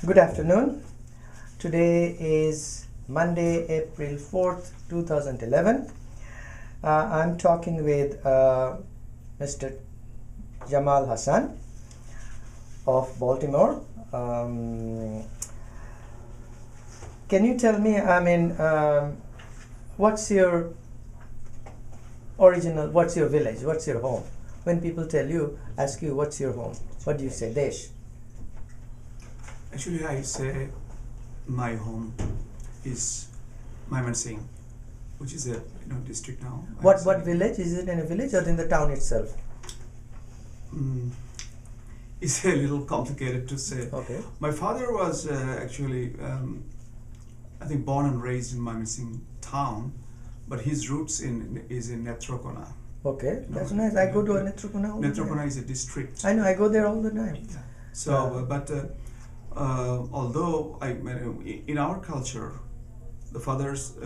Good afternoon. Today is Monday, April 4th, 2011. I'm talking with Mr. Jamal Hasan of Baltimore. Can you tell me, what's your village, what's your home? When people ask you what's your home, what do you say? Desh. Actually, I say my home is Mymensingh, which is a district now. What village? Is it in a village or in the town itself? It's a little complicated to say. Okay. My father was actually, I think, born and raised in Mymensingh town, but his roots is in Netrakona. Okay, that's nice. I go to Netrakona all the time. Netrakona is a district. I know, I go there all the time. Yeah. So, although in our culture, the father's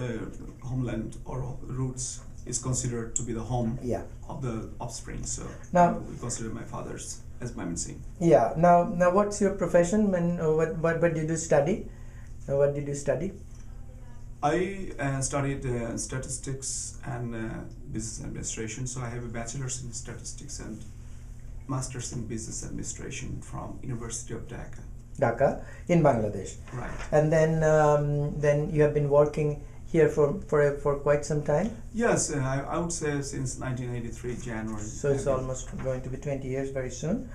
homeland or roots is considered to be the home of the offspring. So now we consider my father's as Mymensingh. Yeah. Now, what's your profession? What did you study? What did you study? I studied statistics and business administration. So I have a bachelor's in statistics and master's in business administration from University of Dhaka in Bangladesh. Right. And then you have been working here for quite some time? Yes, I would say since 1983 January. So it's almost going to be 20 years very soon.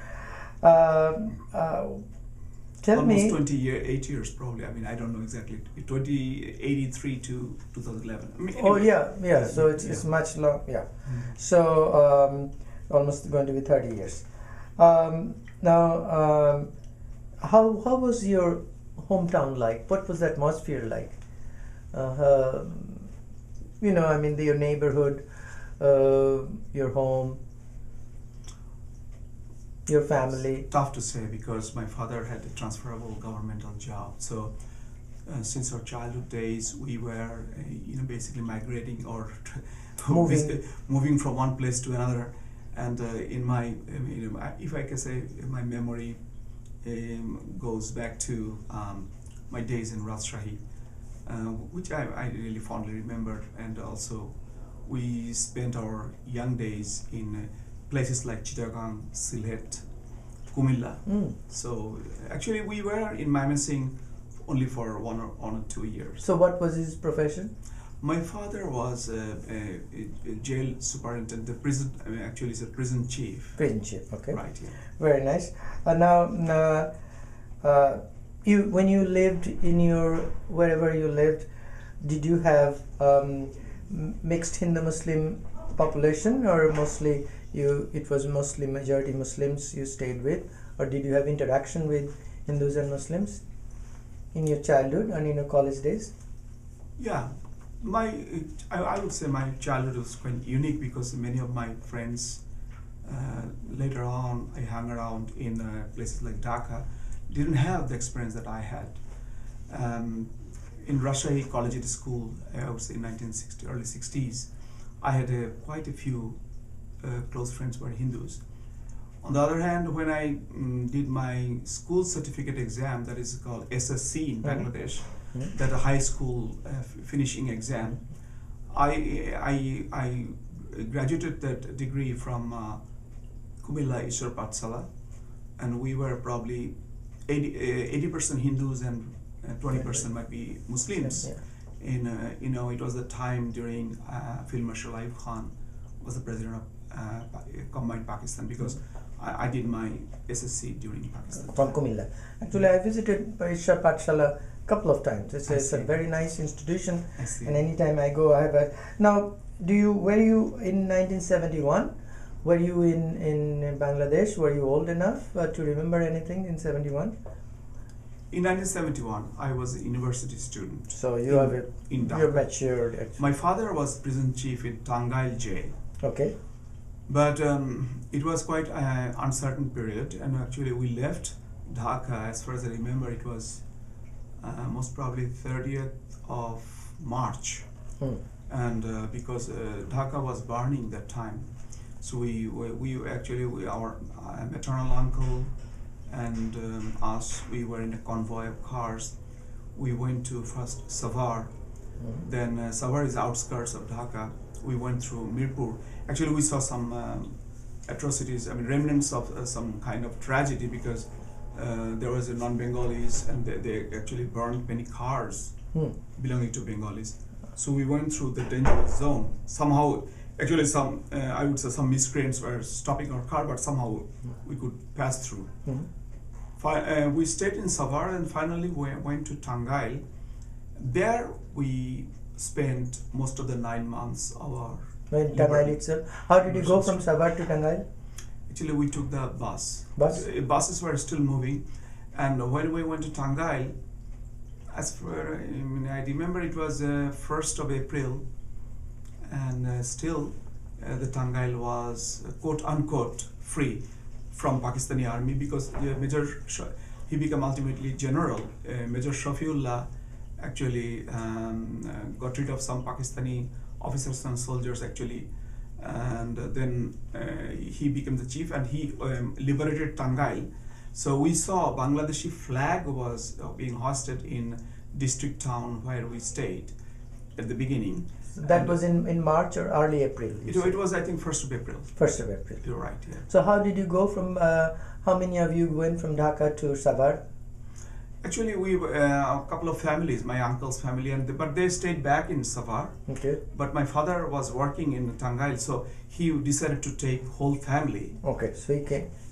Tell almost me. 28 years probably. I don't know exactly. 1983 to 2011. Yeah. So it's much long. Yeah. Mm-hmm. So almost going to be 30 years. Now, how was your hometown like? What was the atmosphere like? Your neighborhood, your home, your family. Tough to say because my father had a transferable governmental job. So since our childhood days, we were basically migrating or moving from one place to another. And in my, if I can say, my memory goes back to my days in Rajshahi, which I really fondly remember. And also, we spent our young days in places like Chittagong, Sylhet, Kumilla. So actually, we were in Mymensingh only for one or 2 years. So what was his profession? My father was a jail superintendent, the prison. Actually, he's a prison chief. Prison chief, okay. Right. Yeah. Very nice. Now, when you lived in wherever you lived, did you have mixed Hindu-Muslim population, or mostly it was mostly majority Muslims you stayed with, or did you have interaction with Hindus and Muslims in your childhood and in your college days? Yeah. I would say my childhood was quite unique because many of my friends later on I hung around in places like Dhaka didn't have the experience that I had. In Rajshahi Collegiate School, I would say in early 60s, I had quite a few close friends who were Hindus. On the other hand, when I did my school certificate exam, that is called SSC in Bangladesh, that a high school finishing exam, I graduated that degree from Kumilla Ishwar Pathshala, and we were probably 80% Hindus and 20% might be Muslims. Yeah. It was the time during Field Marshal Ayub Khan was the president of combined Pakistan, because I did my SSC during Pakistan. From Kumilla. Actually, I visited Ishwar Pathshala couple of times. It's a very nice institution, and anytime I go, I have a. Now, were you in 1971? Were you in Bangladesh? Were you old enough to remember anything in 71? In 1971, I was a university student. So you're matured. Actually. My father was prison chief in Tangail jail. Okay. But it was quite an uncertain period, and actually we left Dhaka. As far as I remember, it was most probably 30th of March, and because Dhaka was burning that time, so our maternal uncle and and we were in a convoy of cars. We went to first Savar, then Savar is outskirts of Dhaka. We went through Mirpur. Actually, we saw some atrocities, remnants of some kind of tragedy, because there was a non-Bengalis and they actually burned many cars belonging to Bengalis. So we went through the dangerous zone. Somehow, actually I would say some miscreants were stopping our car, but somehow we could pass through. We stayed in Savar and finally we went to Tangail. There we spent most of the 9 months of our Tangail itself. How did you go from Savar to Tangail? Actually, we took the bus. Buses were still moving, and when we went to Tangail, I remember it was 1st of April, and still the Tangail was quote unquote free from Pakistani army, because he became ultimately general. Major Shafiullah actually got rid of some Pakistani officers and soldiers actually, and then he became the chief and he liberated Tangail. So we saw Bangladeshi flag was being hoisted in district town where we stayed at the beginning. That was in March or early April? It was, I think, 1st of April. 1st of April. You're right, yeah. So how did you go from, how many of you went from Dhaka to Savar? Actually, we a couple of families, my uncle's family, but they stayed back in Savar. Okay. But my father was working in Tangail, so he decided to take whole family. Okay, so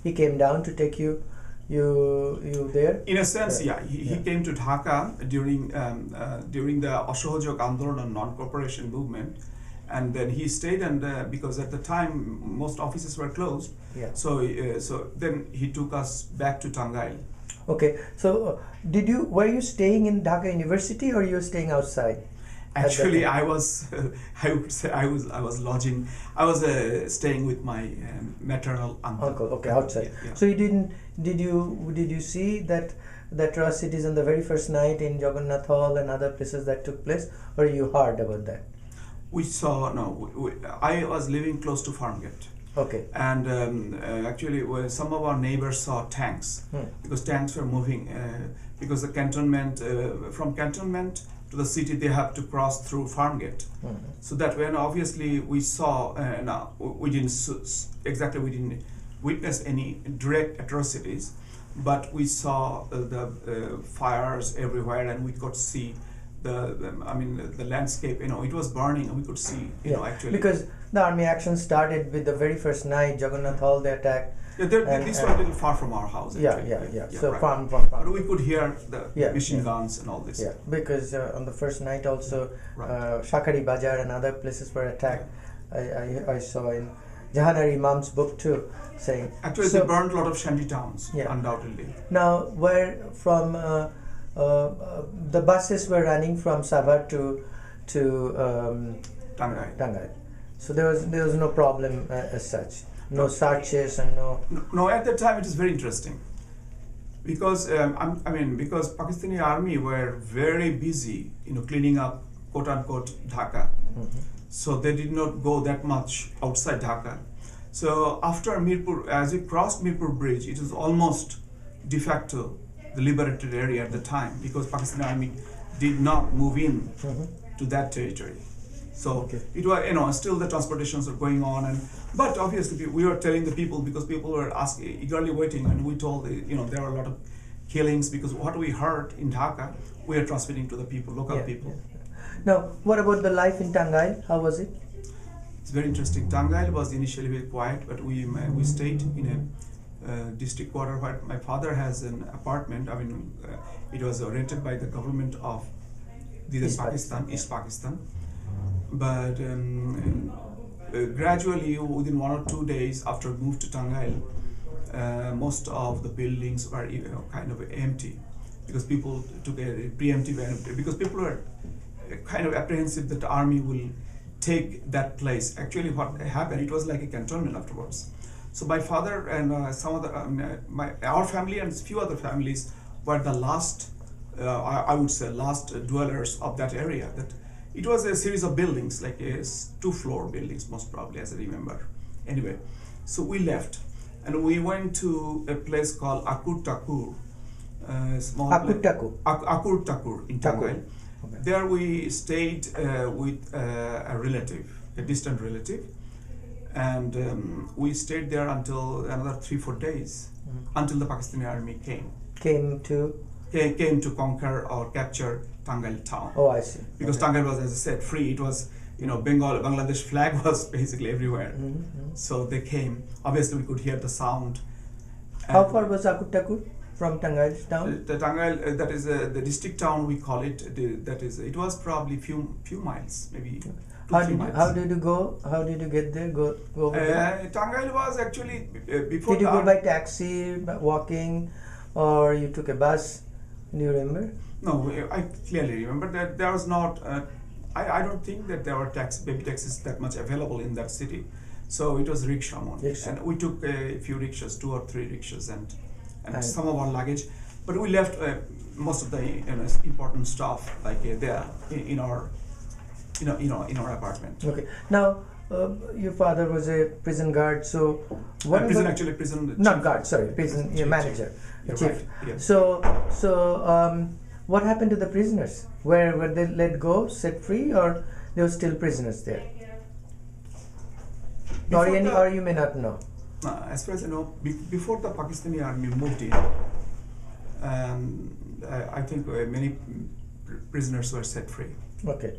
he came down to take you there? In a sense, yeah. He came to Dhaka during the Asahojog Andolan and non-cooperation movement, and then he stayed, and because at the time most offices were closed, so then he took us back to Tangail. Okay, so were you staying in Dhaka University or you were staying outside? Actually, I was lodging. I was staying with my maternal uncle. Okay, outside. Yeah. So did you see that the atrocities on the very first night in Jagannath Hall and other places that took place, or you heard about that? I was living close to Farmgate. Okay. And actually, some of our neighbors saw tanks, because tanks were moving, because the cantonment, from cantonment to the city, they have to cross through Farmgate. So that when obviously we saw, we didn't witness any direct atrocities, but we saw the fires everywhere, and we could see the landscape. It was burning, and we could see, actually. Because the army action started with the very first night, Jagannath Hall, they attacked. This was a little far from our house. Yeah. So right. Farm. But we could hear the machine guns and all this. Yeah, because on the first night also, Shakari Bajar and other places were attacked. I saw in Jahanari Imam's book too, saying. Actually, they burned a lot of shanty towns, undoubtedly. Now, where from the buses were running from Savar to Tangail. So there was no problem as such. No searches and no. No, at that time it is very interesting, because because Pakistani army were very busy, cleaning up quote unquote Dhaka. So they did not go that much outside Dhaka. So after Mirpur, as we crossed Mirpur Bridge, it was almost de facto the liberated area at the time, because Pakistani army did not move in to that territory. So it was, still the transportations are going on, but obviously we were telling the people, because people were eagerly waiting, and we told there were a lot of killings, because what we heard in Dhaka, we are transmitting to the people, local people. Now, what about the life in Tangail? How was it? It's very interesting. Tangail was initially very quiet, but we stayed in a district quarter where my father has an apartment. It was rented by the government of East Pakistan. But gradually, within 1 or 2 days after we moved to Tangail, most of the buildings were kind of empty, because people took a preemptive, because people were kind of apprehensive that the army will take that place. Actually, what happened, it was like a cantonment afterwards. So my father and some other, our family and a few other families were the last, I would say, last dwellers of that area. It was a series of buildings, like 2-floor buildings, most probably, as I remember. Anyway, so we left, and we went to a place called Akur, small Akur Takur in Tangail. Okay. There we stayed with a relative, a distant relative, and we stayed there until another 3-4 days, until the Pakistani army came to conquer or capture Tangail town. Oh, I see. Because Tangail was, as I said, free. It was, Bangladesh flag was basically everywhere. So they came. Obviously, we could hear the sound. How far was Akur from Tangail town? The Tangail, that is the district town, we call it. It was probably few miles, maybe. How did you go? How did you get there? Go over there? Tangail was actually before. Did you go by taxi, walking, or you took a bus? Do you remember? No, I clearly remember that there was not. I don't think that there were baby taxis that much available in that city. So it was rickshaw only, and we took a few rickshaws, 2 or 3 rickshaws, and some of our luggage. But we left most of the important stuff there in our apartment. Okay. Now, your father was a prison guard, so what? Prison. Not guard, sorry, prison manager, You're chief. right, yes. So, what happened to the prisoners? Were they let go, set free, or they were still prisoners there? Or you may not know. As far as I know, before the Pakistani army moved in, I think many prisoners were set free. Okay.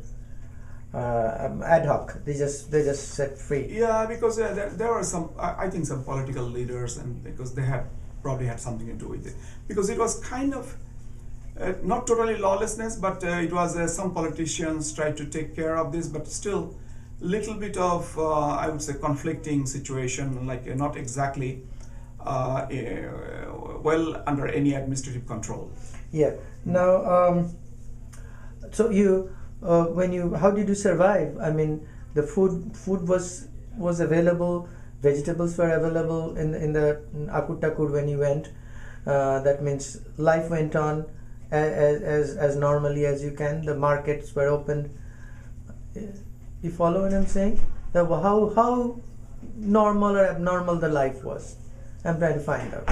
Ad hoc. They just set free. Yeah, because there were some political leaders, and because they probably had something to do with it. Because it was kind of not totally lawlessness, but it was some politicians tried to take care of this, but still little bit of I would say conflicting situation, not exactly well under any administrative control. Yeah. Now, so you. How did you survive? I mean, the food was available, vegetables were available in the Akur Takur when you went. That means life went on as normally as you can. The markets were opened. You follow what I'm saying? How normal or abnormal the life was? I'm trying to find out.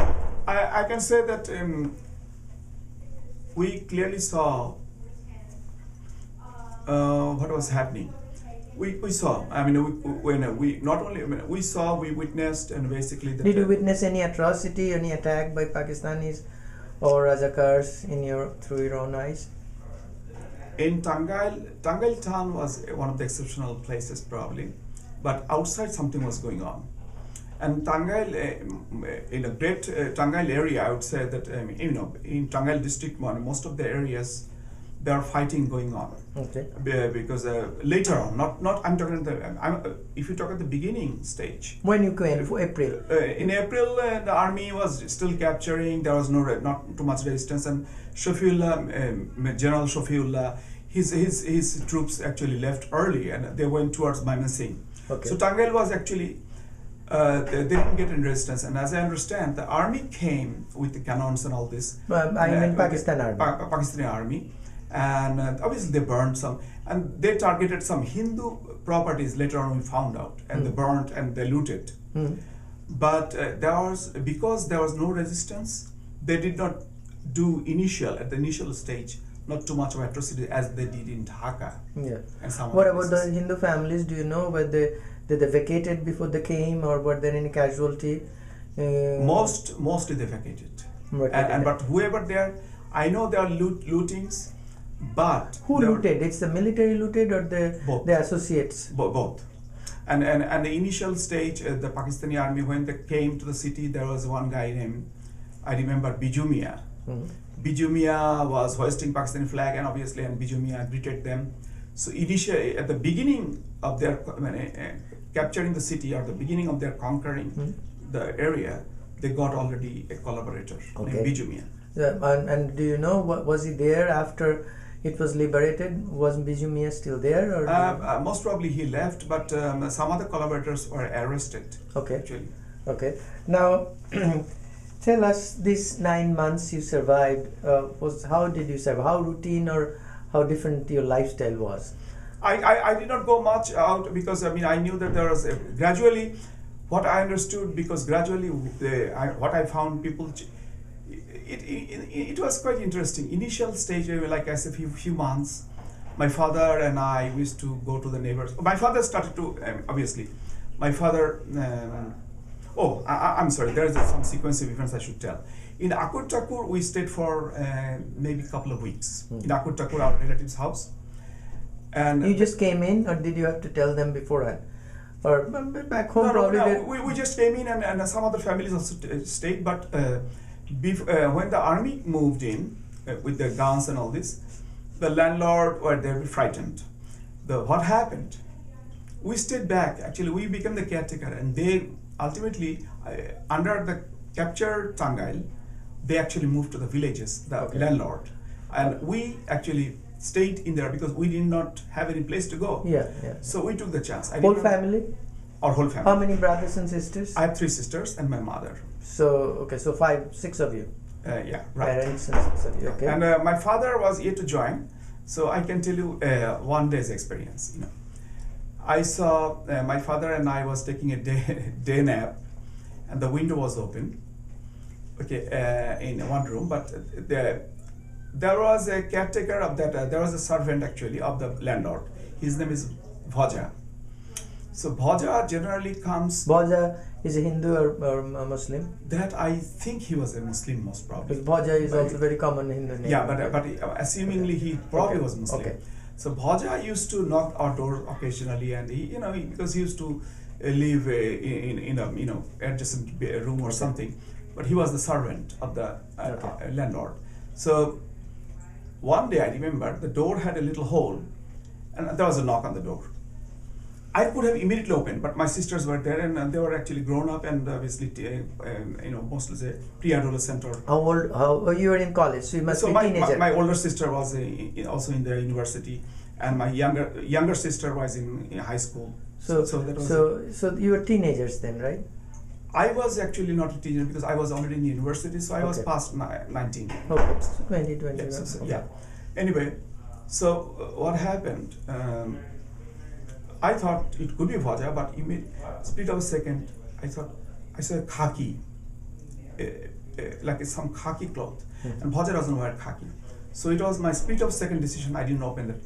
I can say that we clearly saw what was happening. We saw. I mean, we saw, we witnessed, and basically. Did you witness any atrocity, any attack by Pakistanis or Razakars through your own eyes? In Tangail town was one of the exceptional places probably, but outside something was going on. And Tangail, in a great Tangail area, I would say that in Tangail district, most of the areas, there are fighting going on. Okay. Because later on, not I'm talking if you talk at the beginning stage. When you came, April. In April, the army was still capturing. There was not too much resistance, and Shafiullah, General Shafiullah, his troops actually left early, and they went towards Mymensingh. Okay. So Tangail was actually. They didn't get in resistance, and as I understand, the army came with the cannons and all this. I mean Pakistan army. Pakistani army, and obviously they burned some, and they targeted some Hindu properties. Later on, we found out, and they burned and they looted. But because there was no resistance, they did not do at the initial stage, not too much of atrocity as they did in Dhaka. Yeah. And some what about the Hindu families? Do you know whether they vacated before they came, or were there any casualty? Mostly they vacated. But whoever there, I know there are lootings, but who looted? It's the military looted, or the associates? Both. And the initial stage, the Pakistani army, when they came to the city, there was one guy named, I remember, Bijumia. Bijumia was hoisting Pakistani flag, and Bijumia greeted them. So initially, at the beginning of their capturing the city, or the beginning of their conquering the area, they got already a collaborator named Bijumia. Yeah, and do you know, was he there after it was liberated? Was Bijumia still there? Or most probably he left, but some other collaborators were arrested. Okay. Actually. Okay. Now, tell us, these 9 months you survived. How did you survive? How routine or how different your lifestyle was? I did not go much out because I knew that there was gradually what I understood, because gradually what I found people, it was quite interesting. Initial stage, like I said, few months, my father and I used to go to the neighbors. My father started to, obviously, my father, I'm sorry, there is some sequence of events I should tell. In Akur Takur, we stayed for maybe a couple of weeks. In Akur Takur, our relative's house. And you just came in, or did you have to tell them beforehand? Or back home, probably? We just came in, and some other families also stayed, but when the army moved in with their guns and all this, the landlord were very frightened. What happened? We stayed back. Actually, we became the caretaker, and they ultimately, under the captured Tangail, they actually moved to the villages, the landlord. And we actually stayed in there because we did not have any place to go. Yeah. So we took the chance. Whole family? Our whole family. How many brothers and sisters? I have 3 sisters and my mother. So 5, 6 of you. Yeah, right. Parents and 6 of you. Okay. And my father was yet to join, so I can tell you one day's experience. I saw my father and I was taking a day nap, and the window was open. In one room, but there was a caretaker of that. There was a servant actually of the landlord. His name is Bhaja. So Bhaja generally comes. Bhaja is a Hindu or a Muslim? That I think he was a Muslim, most probably. Because Bhaja is also very common Hindu name. Yeah, but assumingly he probably was Muslim. Okay. So Bhaja used to knock our door occasionally, and because he used to live in a adjacent room or something, but he was the servant of the landlord. So one day I remember the door had a little hole, and there was a knock on the door. I could have immediately opened, but my sisters were there, and they were actually grown up, and obviously, mostly say pre-adolescent or. How old? How you were in college? So you must be a teenager. My older sister was also in the university, and my younger sister was in high school. So you were teenagers then, right? I was actually not a teenager because I was already in university, so I was past 19. Okay, so 20. Yeah. Anyway, so what happened? I thought it could be Bhaja, but split of a second, I saw khaki, like some khaki cloth, and Bhaja doesn't wear khaki. So it was my split of second decision. I didn't open it.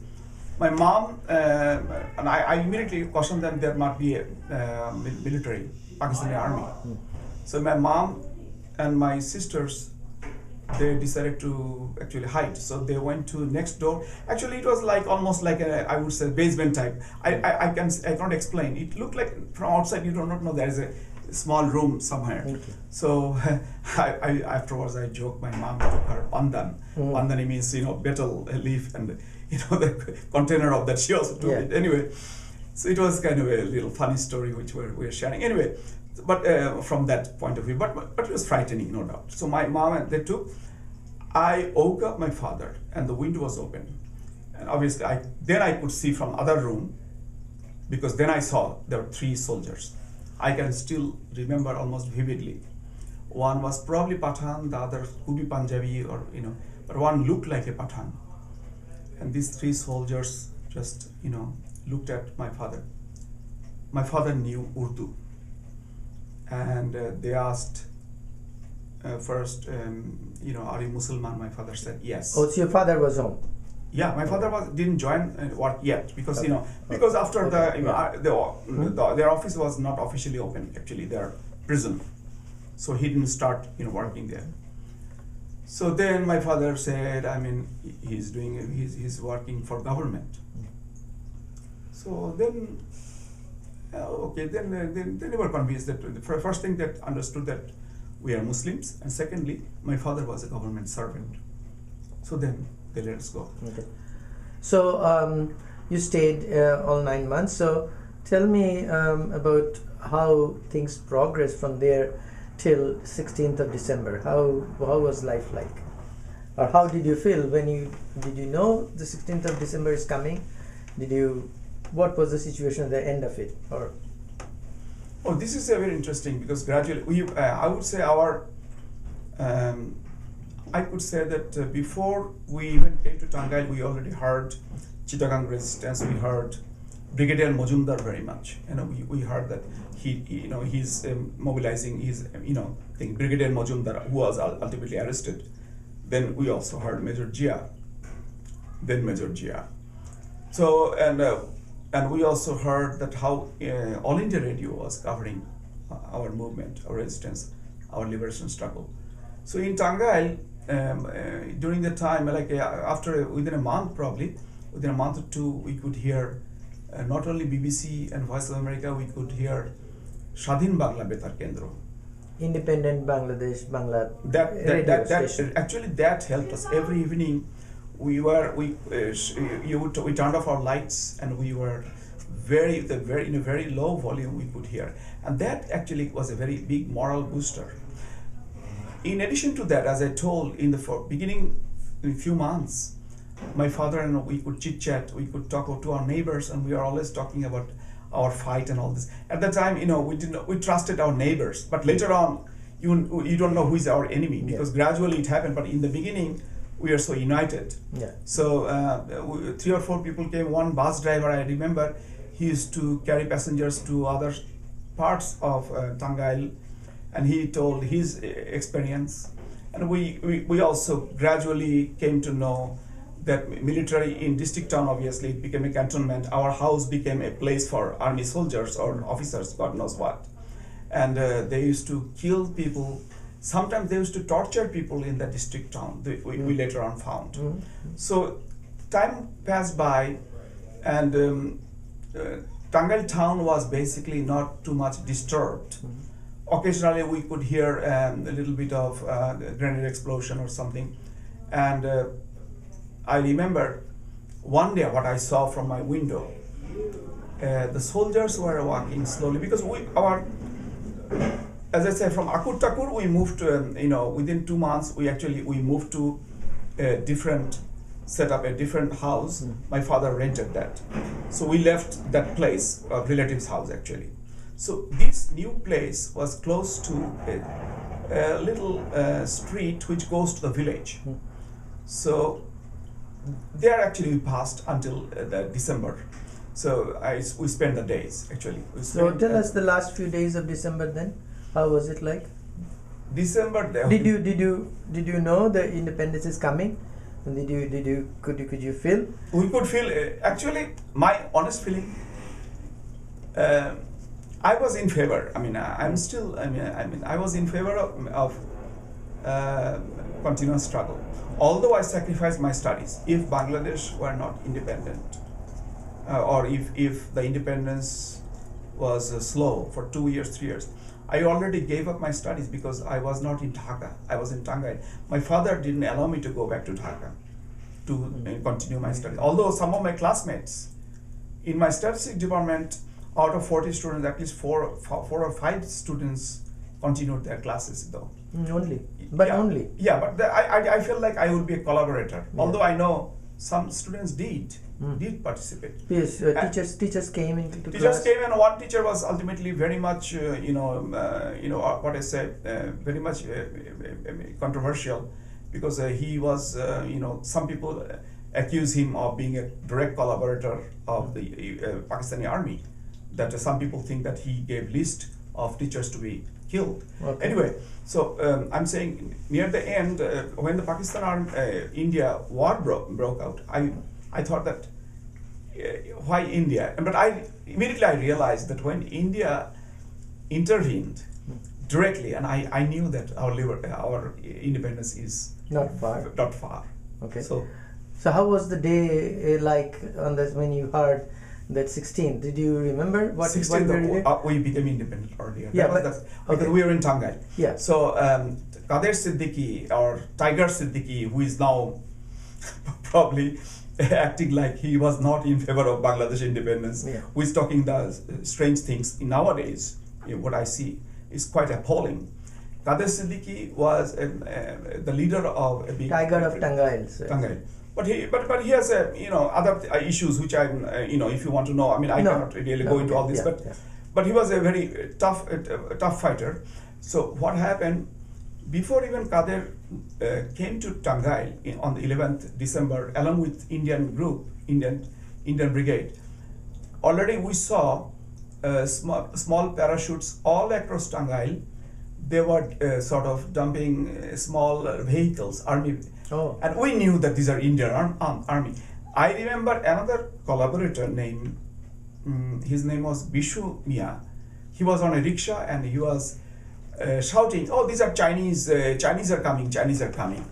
My mom and I immediately cautioned them there might be a military, Pakistani army. So my mom and my sisters, they decided to actually hide. So they went to next door. Actually, it was like almost like I would say basement type. I cannot explain. It looked like from outside you do not know there is a small room somewhere. Okay. So I afterwards I joked my mom took her pandan. Pandani means betel leaf, and the container of that she also took it. Anyway, so it was kind of a little funny story which we're sharing. Anyway, but from that point of view, but it was frightening, no doubt. So my mom and they took. I woke up my father, and the window was open, and obviously I could see from other room, because then I saw there were 3 soldiers. I can still remember almost vividly. One was probably Pathan, the other could be Punjabi or but one looked like a Pathan. And these 3 soldiers just looked at my father. My father knew Urdu, and they asked first, are you Muslim? My father said yes. Oh, so your father was home? Yeah, my father didn't join work yet because because after their office was not officially open, actually their prison, so he didn't start working there. So then my father said, he's working for government. So then then they were convinced that the first thing that understood that we are Muslims, and secondly, my father was a government servant. So then they let us go. Okay. So you stayed all 9 months. So tell me about how things progressed from there till 16th of December. How was life like? Or how did you feel when did you know the 16th of December is coming? What was the situation at the end of it? Or this is very interesting because gradually I would say I could say that before we even came to Tangail, we already heard Chittagong resistance, we heard Brigadier Majumdar very much. We heard that he's mobilizing his thing. Brigadier Majumdar, who was ultimately arrested. Then we also heard Major Jia. So and we also heard that how All India Radio was covering our movement, our resistance, our liberation struggle. So in Tangail, during the time, within a month or two, we could hear not only BBC and Voice of America, we could hear Shadhin Bangla Betar Kendra. Independent Bangladesh Bangla Actually that helped us. Every evening we turned off our lights and we were in a very low volume we could hear, and that actually was a very big moral booster. In addition to that, as I told in the beginning, in a few months, my father and we could chit chat, we could talk to our neighbors, and we are always talking about our fight and all this. At the time, we trusted our neighbors, but later on, you don't know who is our enemy, because gradually it happened. But in the beginning, we are so united. Yeah. So 3 or 4 people came. One bus driver, I remember, he used to carry passengers to other parts of Tangail, and he told his experience. And we also gradually came to know that military in district town, obviously, it became a cantonment. Our house became a place for army soldiers or officers, God knows what. And they used to kill people. Sometimes they used to torture people in the district town, we later on found. Mm-hmm. So time passed by, and Tangail town was basically not too much disturbed. Mm-hmm. Occasionally we could hear a little bit of grenade explosion or something. And I remember one day what I saw from my window. The soldiers were walking slowly, because as I said, from Akur Takur we moved to, within 2 months we moved to a different setup, a different house. My father rented that. So we left that place, a relative's house actually. So this new place was close to a little street which goes to the village. So there actually we passed until the December. So we spent the days actually. So tell us the last few days of December then. How was it like? December. Did you know the independence is coming? And could you feel? We could feel. Actually, my honest feeling. I was in favor. I was in favor of continuous struggle. Although I sacrificed my studies, if Bangladesh were not independent, or if the independence was slow for 2 years, 3 years, I already gave up my studies because I was not in Dhaka. I was in Tangail. My father didn't allow me to go back to Dhaka to continue my studies. Although some of my classmates in my statistics department, out of 40 students, at least 4 or 5 students continued their classes though. Only. Yeah, but I feel like I would be a collaborator. Yeah. Although I know some students did participate. Yes, teachers came into class. Teachers came, and one teacher was ultimately very much, what I say, very much controversial, because he was, some people accuse him of being a direct collaborator of the Pakistani army. That some people think that he gave list of teachers to be killed. Okay. Anyway, so I'm saying near the end, when the Pakistan-India war broke out, I thought that why India? But immediately I realized that when India intervened directly, and I knew that our independence is not far. Not far. Okay. So how was the day like on this when you heard that 16th? Did you remember what? 16th, we became independent earlier. Yeah, because we were in Tangail. Yeah. So Kader Siddiqui, or Tiger Siddiqui, who is now probably acting like he was not in favor of Bangladesh independence, who is talking the strange things nowadays. What I see is quite appalling. Kader Siddiqui was the leader of a big Tiger of Tangail. So. Tangail. But he has other issues which I'm if you want to know, I cannot really go into all this, but he was a very tough fighter. So what happened before even Kader came to Tangail on the 11th December along with Indian Brigade, already we saw small parachutes all across Tangail. They were sort of dumping small vehicles, army, and we knew that these are Indian army. I remember another collaborator named, his name was Bishu Mia. He was on a rickshaw and he was shouting, "Oh, these are Chinese! Chinese are coming! Chinese are coming!"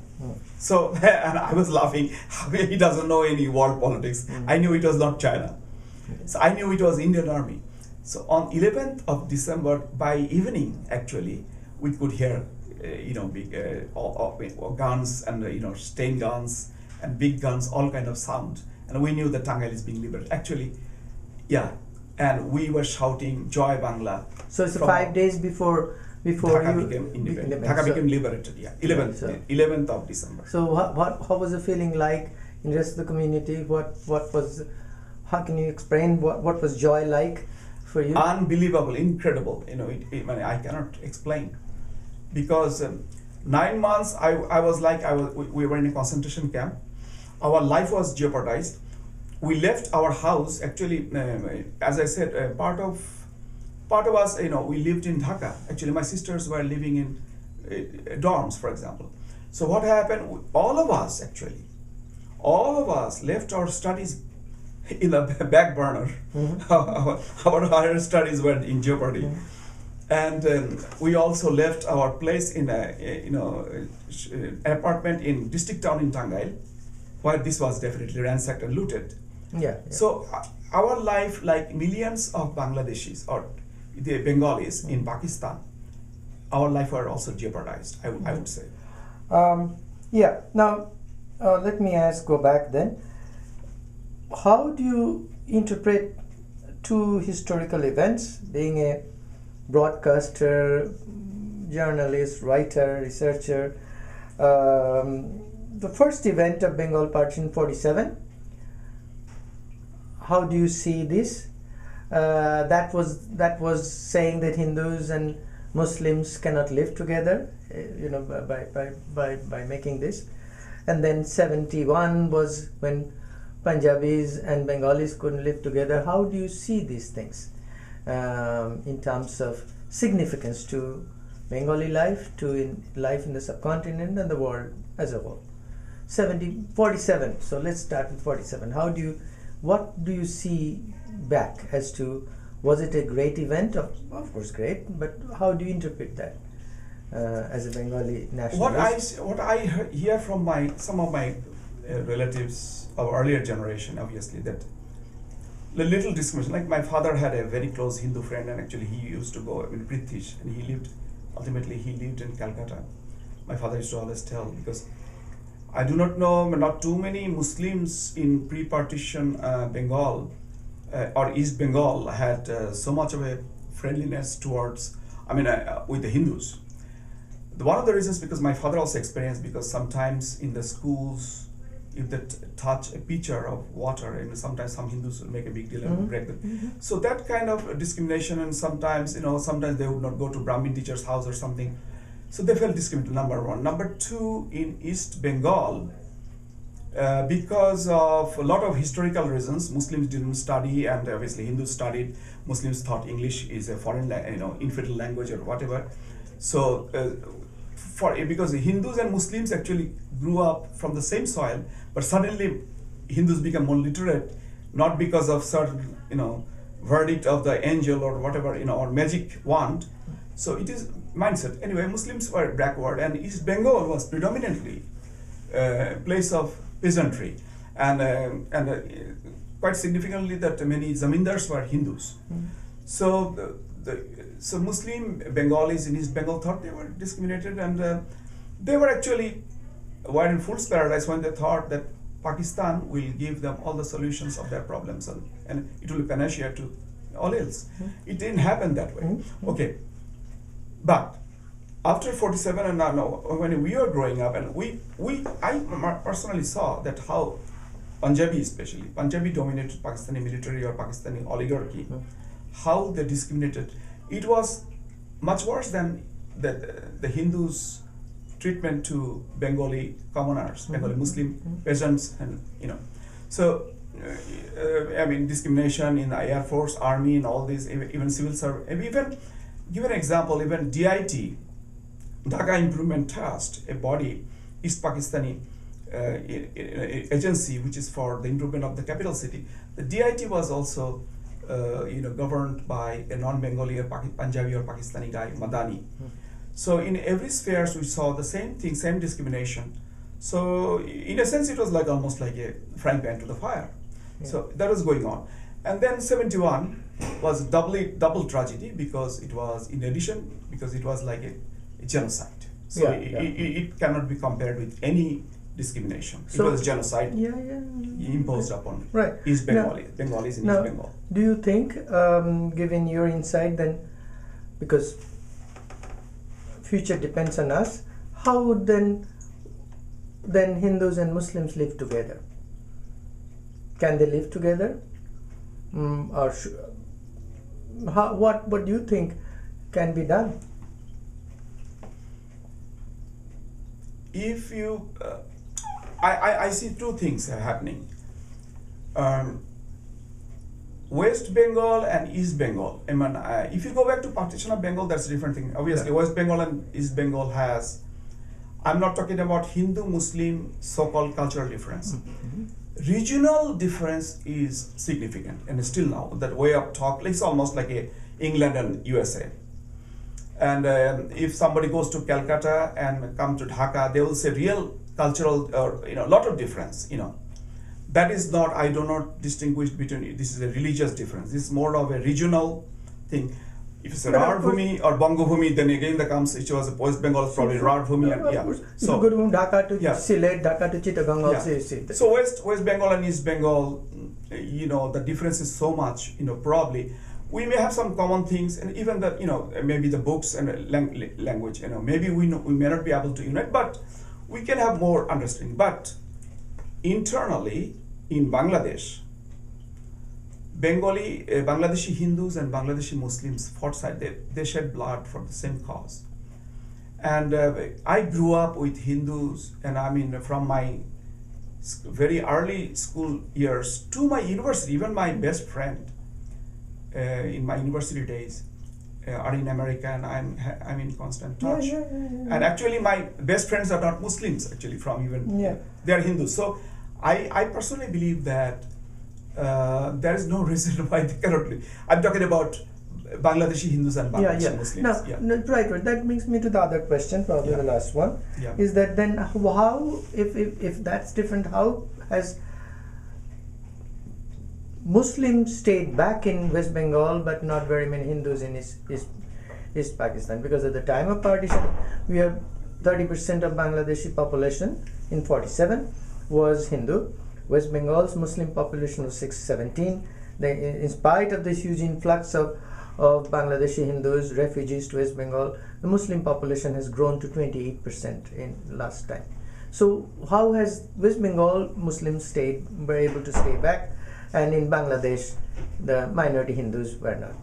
So, and I was laughing. He doesn't know any world politics. I knew it was not China. So I knew it was Indian army. So on 11th of December, by evening, actually, we could hear, big guns and stain guns and big guns, all kind of sound, and we knew that Tangail is being liberated. Actually, yeah, and we were shouting "Joy Bangla." So it's 5 days before Dhaka became independent. Dhaka became liberated. Yeah, 11th of December. So what was the feeling like in the rest of the community? What was? How can you explain what was joy like for you? Unbelievable, incredible. I cannot explain, because 9 months we were in a concentration camp. Our life was jeopardized. We left our house. Actually, as I said, part of us, we lived in Dhaka. Actually, my sisters were living in dorms, for example. So what happened? All of us left our studies in the back burner. Our higher studies were in jeopardy, and we also left our place in an apartment in district town in Tangail, where this was definitely ransacked and looted. Yeah. So our life, like millions of Bangladeshis or the Bengalis in Pakistan, our life were also jeopardized. I would say. Yeah. Now, let me go back then. How do you interpret two historical events, being a broadcaster, journalist, writer, researcher? The first event of Bengal Partition 47. How do you see this? That was saying that Hindus and Muslims cannot live together, by making this, and then 71 was when Punjabis and Bengalis couldn't live together. How do you see these things in terms of significance to Bengali life, life in the subcontinent and the world as a whole? 47. So let's start with 47. What do you see back as to, was it a great event? Of course, great, but how do you interpret that as a Bengali nationalist? What I hear from some of my relatives of earlier generation, obviously, that the little discrimination. Like my father had a very close Hindu friend, and actually he used to go British, and he lived in Calcutta. My father used to always tell, because I do not know, not too many Muslims in pre-partition Bengal or East Bengal had so much of a friendliness towards, with the Hindus. One of the reasons, because my father also experienced, because sometimes in the schools, if they touch a pitcher of water, and sometimes some Hindus will make a big deal and break them. So that kind of discrimination, and sometimes they would not go to Brahmin teacher's house or something. So they felt discriminated, number one. Number two, in East Bengal, because of a lot of historical reasons, Muslims didn't study, and obviously Hindus studied. Muslims thought English is a foreign, infidel language or whatever. So, because the Hindus and Muslims actually grew up from the same soil, but suddenly Hindus become more literate, not because of certain, verdict of the angel or whatever, or magic wand. So it is mindset. Anyway, Muslims were backward, and East Bengal was predominantly a place of peasantry, and quite significantly that many zamindars were Hindus. So so Muslim Bengalis in East Bengal thought they were discriminated, and they were in fool's paradise when they thought that Pakistan will give them all the solutions of their problems, and it will be panacea to all else. It didn't happen that way. Okay. But after 47 and now, when we were growing up, and I personally saw that how Punjabi dominated Pakistani military or Pakistani oligarchy, how they discriminated. It was much worse than the Hindus' treatment to Bengali commoners, Bengali Muslim peasants, and So I mean, discrimination in the Air Force, Army, and all these, even civil service. Even give an example, even DIT, Dhaka Improvement Trust, a body, East Pakistani agency, which is for the improvement of the capital city. The DIT was also, governed by a non-Bengali or Punjabi or Pakistani guy, Madani. So in every spheres, we saw the same thing, same discrimination. So in a sense, it was like almost like a frying pan to the fire. Yeah. So that was going on. And then 71 was double tragedy, because it was, in addition, because it was like a genocide. So it cannot be compared with any discrimination. So it was genocide imposed upon East Bengalis in East Bengal. Do you think, given your insight, then, because future depends on us, how would then Hindus and Muslims live together? Can they live together? What do you think can be done? If you, I see two things happening. West Bengal and East Bengal. I mean, if you go back to partition of Bengal, that's a different thing. Obviously, West Bengal and East Bengal has, I'm not talking about Hindu-Muslim so-called cultural difference. Regional difference is significant, and still now, that way of talk, it's almost like England and USA. And if somebody goes to Calcutta and come to Dhaka, they will say real cultural, or lot of difference. That is not, I do not distinguish between, this is a religious difference. This is more of a regional thing. If it's a Rar Bhumi or Bongo Bhumi, then again there comes, it was West Bengal, probably Rar Bhumi. So you go from Dhaka to Sylhet, Dhaka to Chittagong, also you see that. So West Bengal and East Bengal, the difference is so much, probably. We may have some common things, and even that, maybe the books and language, maybe we may not be able to unite, but we can have more understanding. But internally, in Bangladesh, Bangladeshi Hindus and Bangladeshi Muslims fought side. They shed blood for the same cause. And I grew up with Hindus, and I mean, from my very early school years to my university, even my best friend in my university days are in America, and I'm in constant touch. And actually, my best friends are not Muslims, actually, from even, they are Hindus. So I personally believe that there is no reason why they cannot live. I'm talking about Bangladeshi Hindus and Bangladeshi Muslims. No, right. That brings me to the other question, probably the last one. Is that then how, if that's different, how has Muslims stayed back in West Bengal, but not very many Hindus in East Pakistan? Because at the time of partition, we have 30% of Bangladeshi population in 47 was Hindu. West Bengal's Muslim population was 617. In spite of this huge influx of Bangladeshi Hindus, refugees to West Bengal, the Muslim population has grown to 28% in last time. So how has West Bengal Muslims were able to stay back, and in Bangladesh, the minority Hindus were not?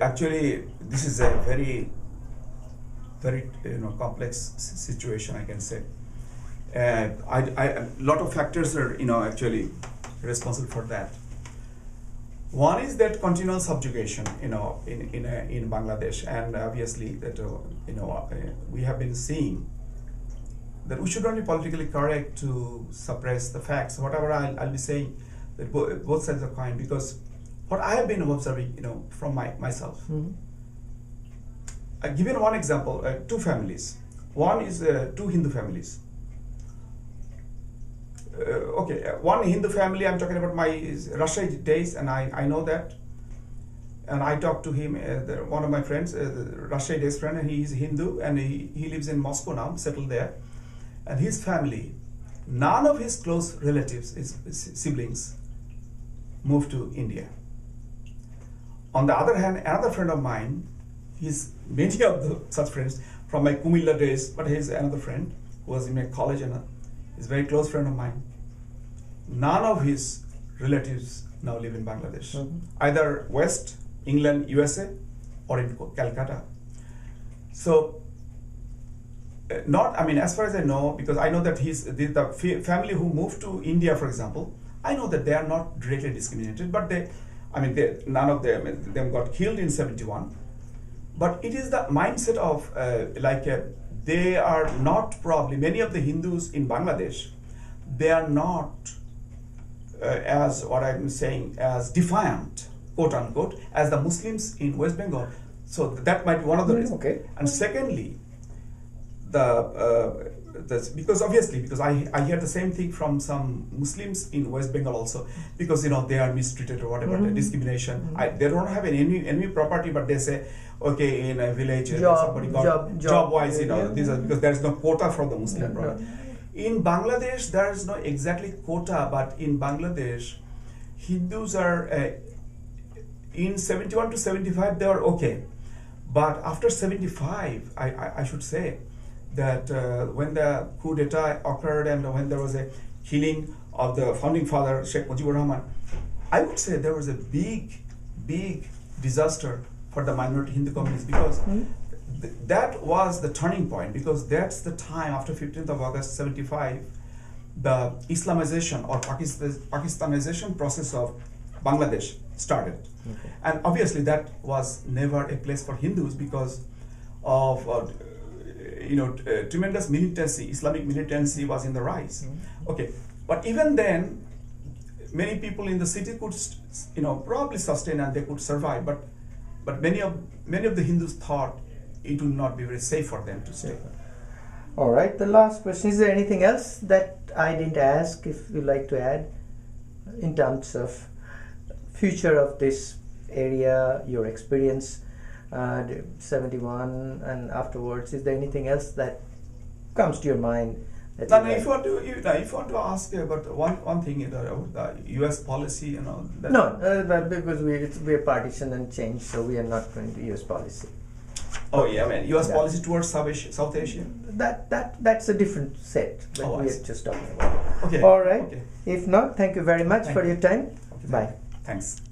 Actually, this is a very, very complex situation, I can say. A lot of factors are actually responsible for that. One is that continual subjugation in Bangladesh, and obviously that we have been seeing that we should not be politically correct to suppress the facts. Whatever I'll be saying, that both sides of the coin, because what I have been observing, from myself. I'll give you one example. Two families. One is two Hindu families. One Hindu family, I'm talking about my Rashid days, and I know that. And I talked to him, one of my friends, Rashid days friend, and he is Hindu, and he lives in Moscow now, settled there. And his family, none of his close relatives, his siblings, moved to India. On the other hand, another friend of mine, many of such friends from my Kumilla days, but he's another friend who was in my college, and he's a very close friend of mine. None of his relatives now live in Bangladesh, either West, England, USA, or in Calcutta. So, as far as I know, because I know that the family who moved to India, for example, I know that they are not directly discriminated, but none of them got killed in 71. But it is the mindset of they are not probably, many of the Hindus in Bangladesh, they are not as what I'm saying, as defiant, quote unquote, as the Muslims in West Bengal. So that might be one of the reasons. Okay. And secondly, because I hear the same thing from some Muslims in West Bengal also, because they are mistreated or whatever, the discrimination. They don't have any property, but they say, okay, in a village somebody got job wise, these are, because there is no quota for the Muslim property. In Bangladesh, there is no exactly quota, but in Bangladesh, Hindus are in 71 to 75 they are okay, but after 75, I should say that when the coup d'etat occurred and when there was a killing of the founding father Sheikh Mujibur Rahman, I would say there was a big disaster for the minority Hindu communities, because that was the turning point, because that's the time after 15th of August 75, the Islamization or Pakistanization process of Bangladesh started. Okay. And obviously that was never a place for Hindus because of tremendous militancy, Islamic militancy was in the rise. Okay, but even then, many people in the city could, probably sustain and they could survive. But many of the Hindus thought it would not be very safe for them to stay. All right. The last question: is there anything else that I didn't ask? If you'd like to add, in terms of future of this area, your experience. 71 and afterwards, is there anything else that comes to your mind? That if you want to ask about one thing about the U.S. policy, because we're partition and change, so we are not going to U.S. policy. Oh yeah, U.S. policy towards South Asia. That's a different set that we are just talking about. Okay. All right. Okay. If not, thank you very much for your time. Okay, Bye. Thanks.